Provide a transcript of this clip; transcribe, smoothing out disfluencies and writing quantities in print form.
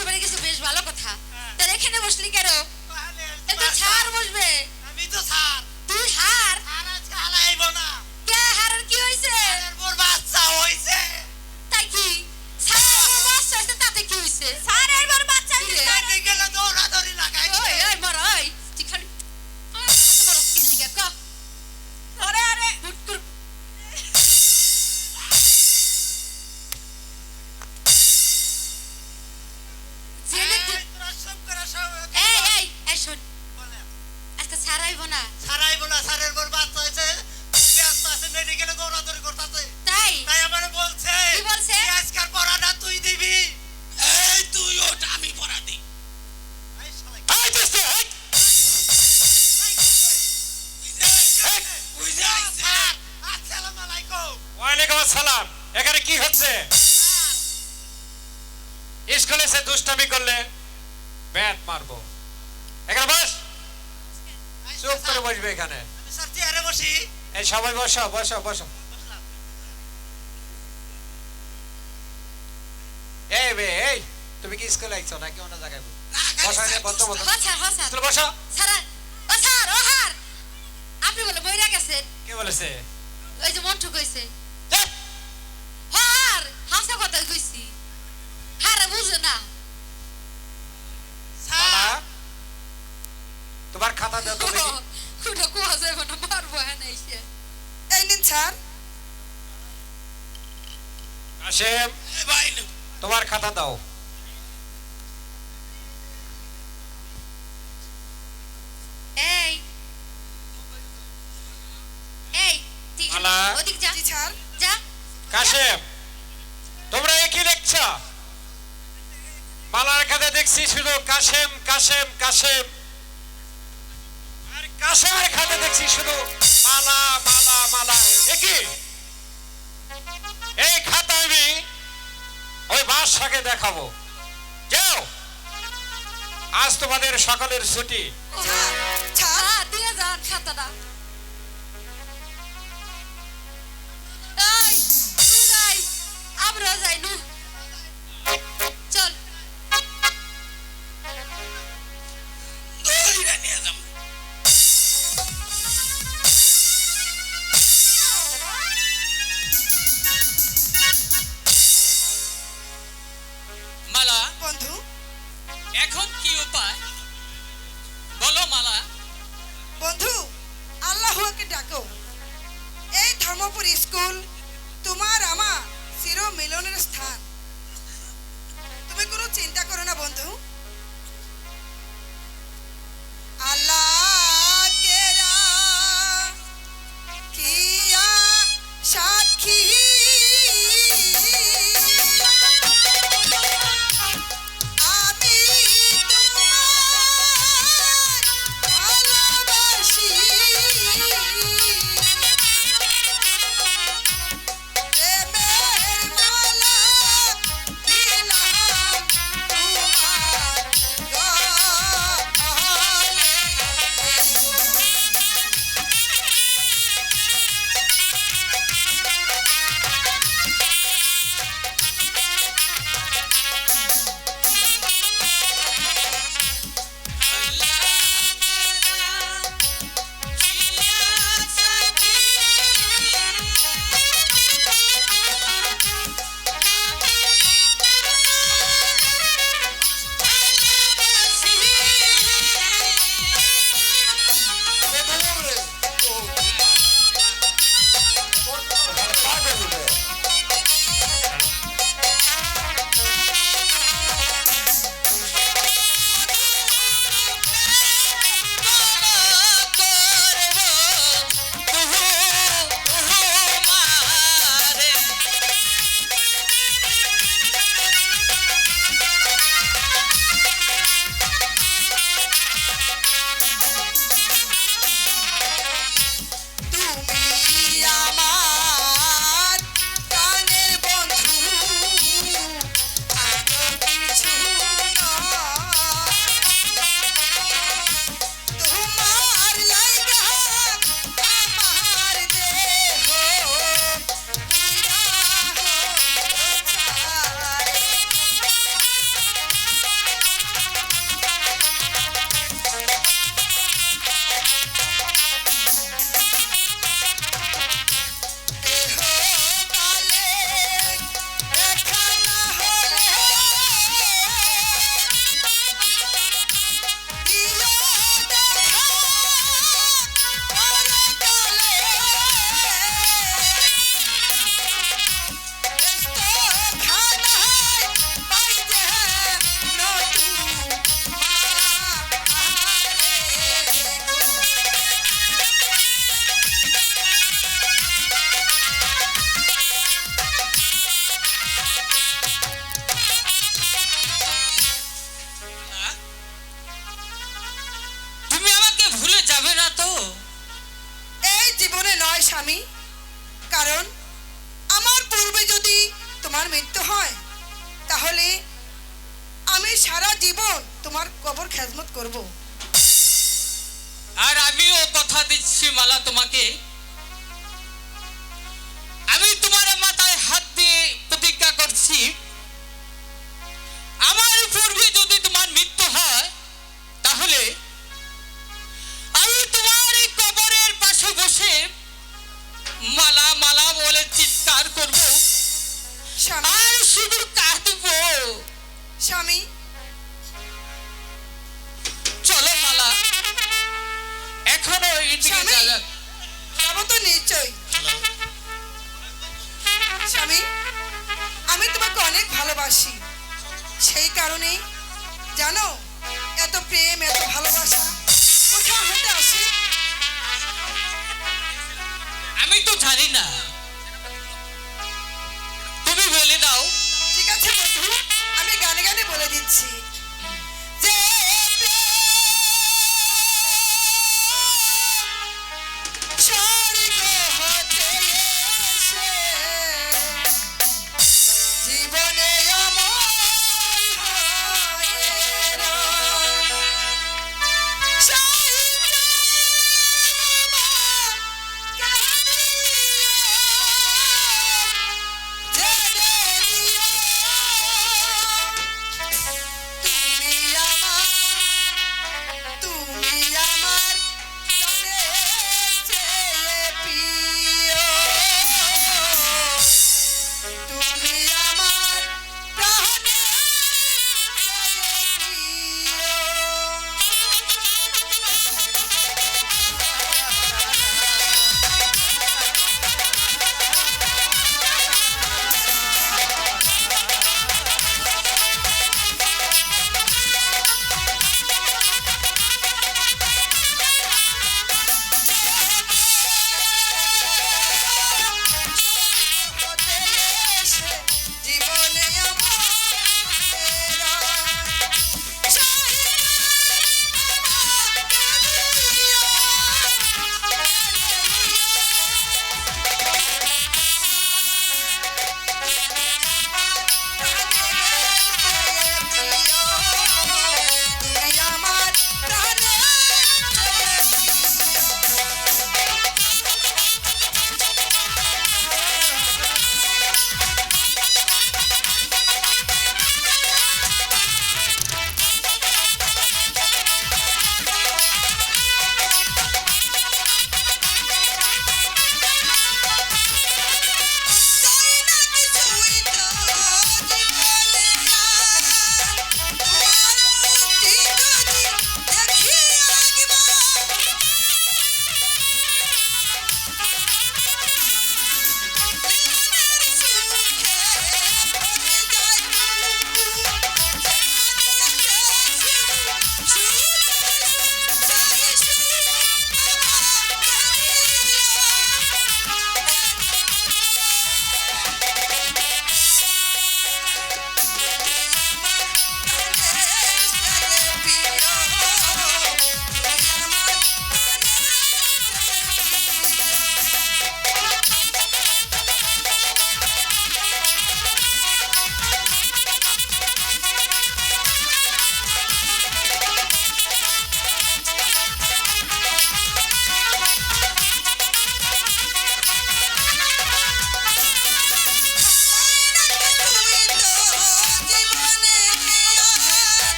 শ্বশুরবাড়ি গেছে, বেশ ভালো কথা। তার এখানে বসলি কেন? একটু ছাড় বসবে। আমি তো স্যার। তুই হার? আর আজকে হালাইব না। কে হারার কি হইছে? স্যারের মোর বাচ্চা হইছে। তাই কি? স্যারের বড় বাচ্চা হইছে তাতে কি হইছে? স্যারের বড় বাচ্চা হইছে। মেনে গেলে দৌড়াদৌড়ি লাগাইছে। ওই ওই মর ওই। তুই খালি এত বড় কি দিকে ক? আরে আরে বুটকুর। জেনে তুই তোরা সব করে সব এই শোন, বলে। আজকে ছাড়াইব না। ছাড়াইব না, স্যারের মোর বাচ্চা হইছে। ব্যস্ত আছে, মেনে গেলে দৌড়াদৌড়ি করতেছে। তাই তাই আমারে বলছে কি বলছে? আজকাল পড়াটা তুই দিবি। এই তুই ওটা আমি পড়া দিই। এই শালা এই দোস্ত এই এই ওই যে আইছে। স্যার, আসসালামু আলাইকুম। ওয়ালাইকুম আসসালাম। এখানে কি হচ্ছে? স্কুলে সে দুষ্টামি করলে ব্যাট মারবো। এখানে বস, চুপ করে বসবে এখানে। আমি স্যার চেয়ারে বসি। এই সবাই বসো বসো বসো। বসলাম। এই বে এই, তুমি কি স্কুলে আইছো নাকি অন্য জায়গায়? না, বসো গাড়ি এখানে, বসো বসো। হ্যাঁ স্যার স্কুলে বসো। স্যার ও স্যার ও হার, আপনি বলে বইরা গেছেন। কে বলেছে? ওই যে মন্টু কইছে। ধ্যাৎ, হার হাসা কথা কইছি, হারে বুঝে না। মালা, স্যার, তোমার খাতা দাও তো দেখি। খুঁটা কোয়া যাবে না, মারবো হ্যাঁ এসে। এই নিন স্যার। কাশেম, এ ভাই নে। তোমার খাতা দাও। এই এই ঠিক আছে, মালা। ওদিক যা জি স্যার। যা। কাশেম, তোমরা একই লিখছো? মালার খাতে দেখছি শুধু কাশেম কাশেম কাশেম, আর কাশেমের খাতে দেখছি শুধু মালা মালা মালা। একই এই খাতা আমি ওই বাদশাকে দেখাবো। যাও, আজ তোমাদের সকলের ছুটি। স্যার, স্যার, দিয়ে যান খাতাটা। এই তুই যাই, আমরা যাই নু, চল। দৌড়িয়ে নিয়ে যাবো। মালা, বন্ধু। এখন কি উপায় বলো মালা? বন্ধু, আল্লাহকে ডাকো। এই ধর্মপুর স্কুল তোমার আমার চির মিলনের স্থান। তুমি কোনো চিন্তা করো না বন্ধু। আল্লাহ কেরা কিয়া সাক্ষী আমি তোমায় ভালোবাসি। প্রেমের মালা দিলাম তোমায়। সারা জীবন তোমার কবর খেজমত করব। আর আমিও কথা দিচ্ছি মালা তোমাকে, আমি তোমার মাথায় হাত দিয়ে প্রতিজ্ঞা করছি, আমার পূর্বে যদি তোমার মৃত্যু হয় তাহলে আমি তোমার এই কবরের পাশে বসে মালা মালা বলে চিৎকার করব স্বামী, আর শুধু কাঁদবো। স্বামী, চলো মালা, এখনো এইদিকে স্বামী। যাওয়া যাক। যাবো তো নিশ্চয়ই। স্বামী, আমি তোমাকে অনেক ভালোবাসি, সেই কারণে জানো এত প্রেম এত ভালোবাসা কোথা হতে আসে? আমি তো জানি না, তুমি বলে দাও। ঠিক আছে বন্ধু,